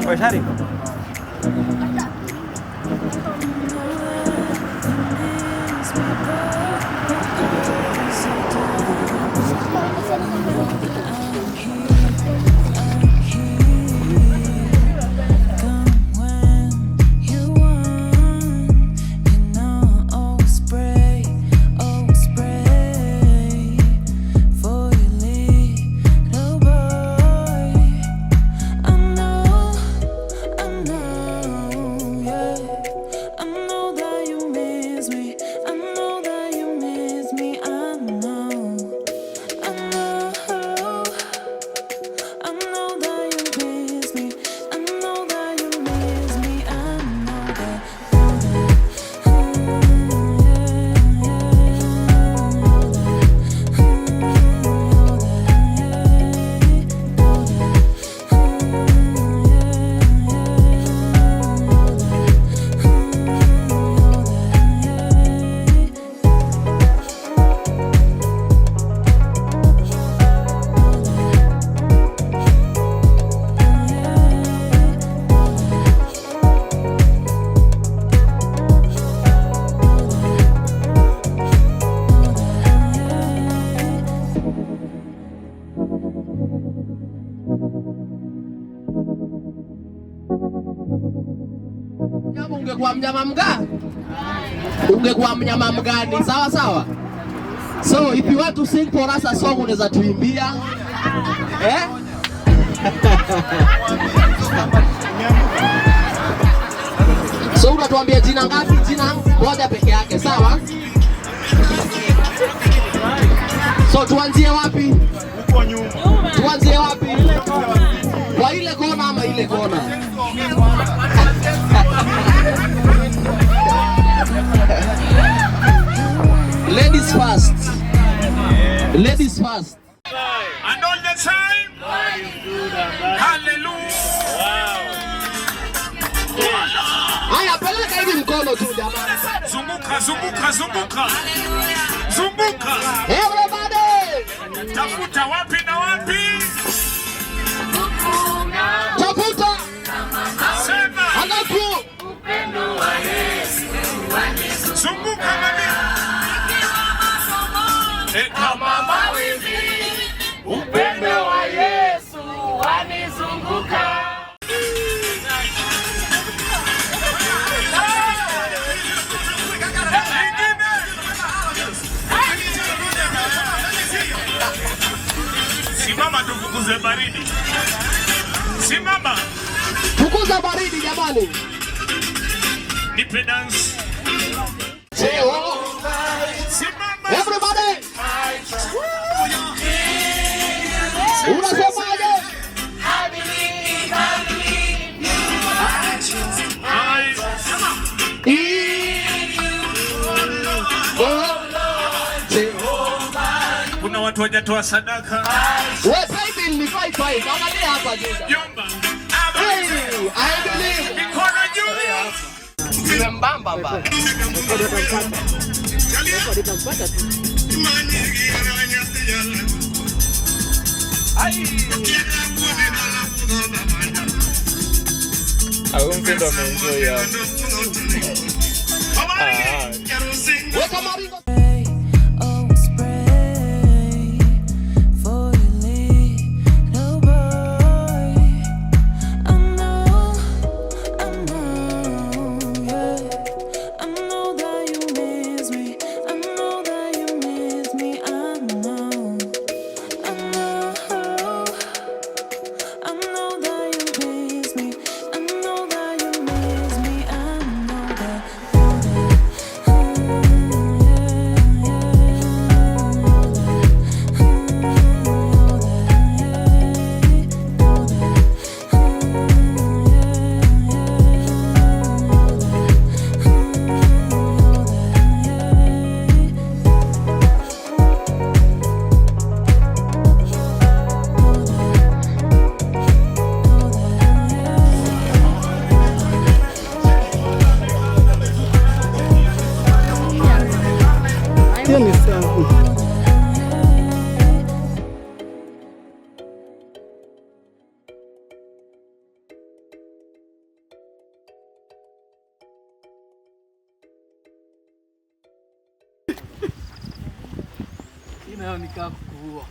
Oi, Sari. Ungekuwa mnyama mgani? Ungekuwa mnyama mgani? Sawa sawa. So if you want to sing for us a song unaweza tuimbia. Eh? So unatuambia jina ngapi? Jina moja peke yake, sawa? So tuanzie wapi? Huko nyuma. Tuanzie wapi? Kwa ile kona ama ile kona? Ladies first. Ladies first. And all the time. Hallelujah. Haya, peleka hivi mkono tu jamani. Zunguka, zunguka, zunguka. Zunguka. Everybody. Tafuta wapi na wapi? Tafuta. Sema. Alafu. Upendo wa Yesu. Zunguka mami. Kama mawimbi. Upendo wa Yesu wanizunguka. Simama tufukuze baridi. Simama. Fukuza baridi jamani. Nipe dance. Simama. Everybody. Unasemaje? Kuna watu wajatoa sadaka. Wewe baby ni 55. Angalia hapa juu. Yomba. Hey, I believe. Mikono juu. Nimembamba baba. Mpendo ameenjoy ya. Weka maringo. Leo nikakuua.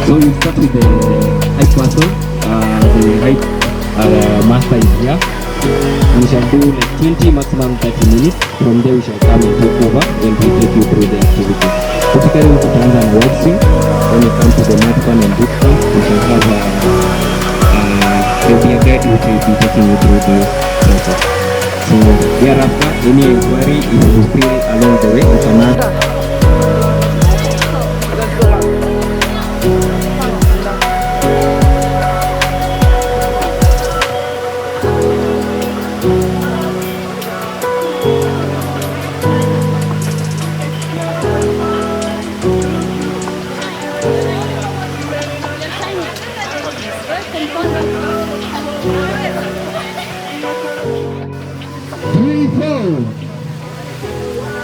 So we start with the height person. The height master is here. We shall do like 20 maximum 30 minutes. From there we shall come and take over and we take you through the activity. Typically we tutaanza na waltzing. When we come to the mat fun and boot camp, we shall have there will be a guide which will be taking you through the process. So thereafter, any inquiry, if you feel along the way, you can ask.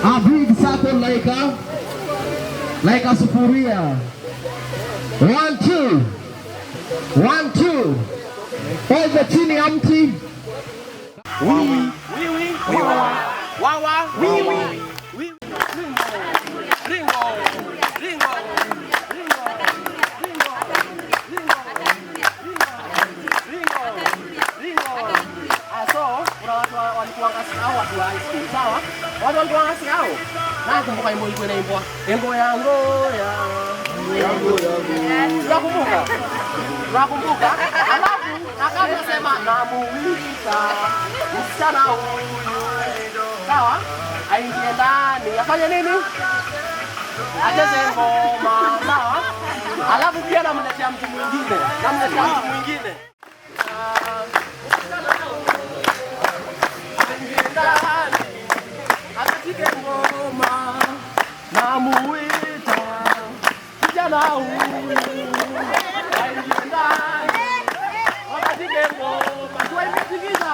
A big circle like a sufuria. 1 2 1 2. Over chini ya mti. Watu walikuwa ngasahau. Na kumbuka wimbo ilikuwa inaimbwa. Wimbo yangu ya. Unakumbuka? Unakumbuka? Alafu akasema namuita msichana huyu. Sawa? Aingie ndani. Afanye nini? Acheze ngoma. Sawa? Alafu pia namletea mtu mwingine. Namletea mtu mwingine. Akatike ngoma namuita kijana huyu aingie ndani. Akatike ngoma tuwaimetikiza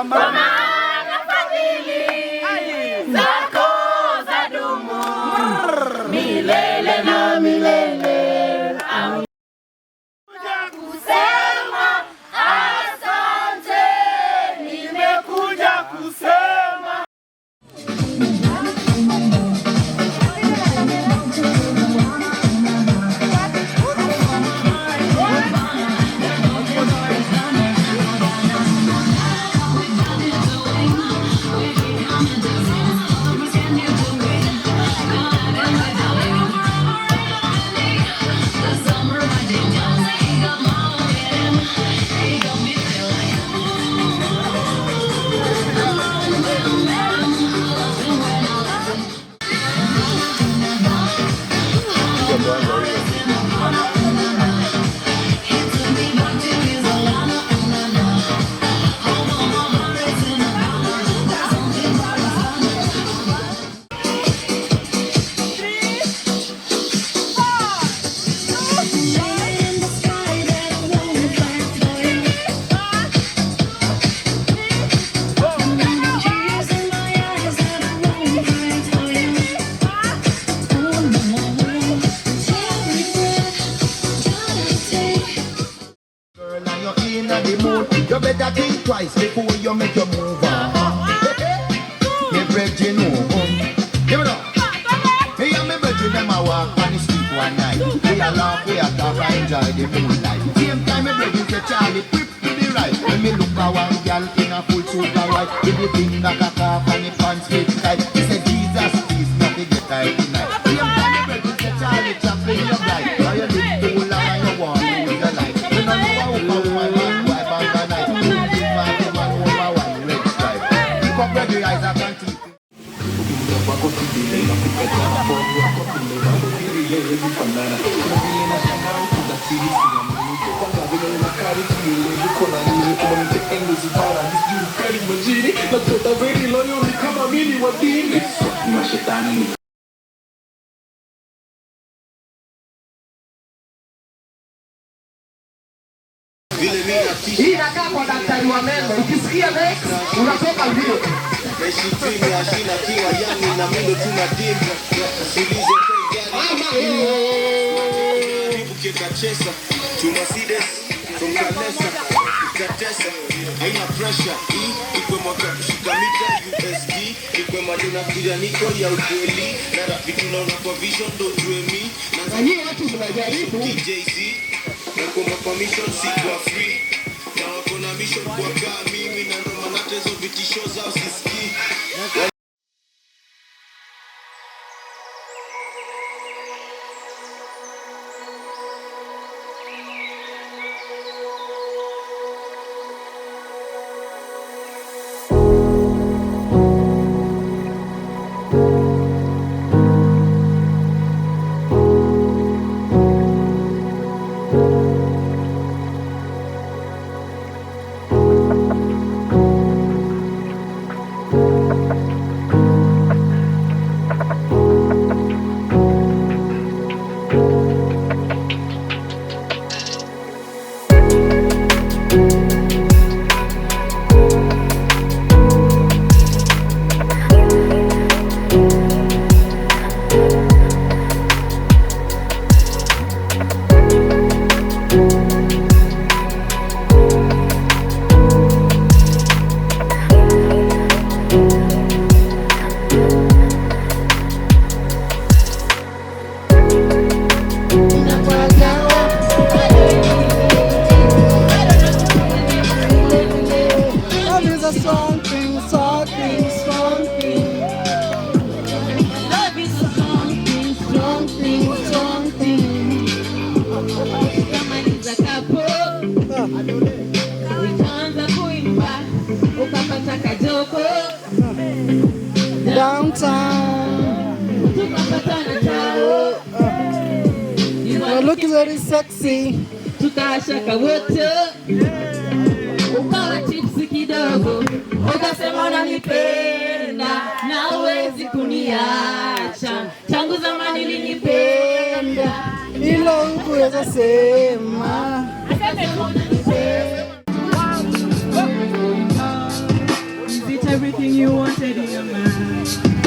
kwa maana fadhili zako zadumu milele na milele. Kusema asante, nimekuja kusema. You better think twice before you make your move on. Me brethren, no. Give it up. Me and me brethren, them a walk on the street one night. We a laugh, we a talk, I enjoy the moonlight. Same time me brethren say Charlie, quick to the right. When me look at one girl in a full suit of white, with the finger cock off and the pants fit tight. He say Jesus, please, not to get tight tonight. Same time me brethren say Charlie, Chaplin, you're blind. Now you live too long and you want to lose your life. You don't know how come my man. Hii inakaa kwa daktari wa meno. Ukisikia next, unatoka mbio. Na hii watu tunajaribu Nakoma permission si kwa free. Na wako na mission kwa kaa mimi. Na ndo manatezo vitisho zao sisiki. Looking very sexy. Tukashaka wote ukawa chipsi kidogo, ukasema unanipenda na huwezi kuniacha, tangu zamani ulinipenda, ilo hukuweza sema. everything you wanted in a man.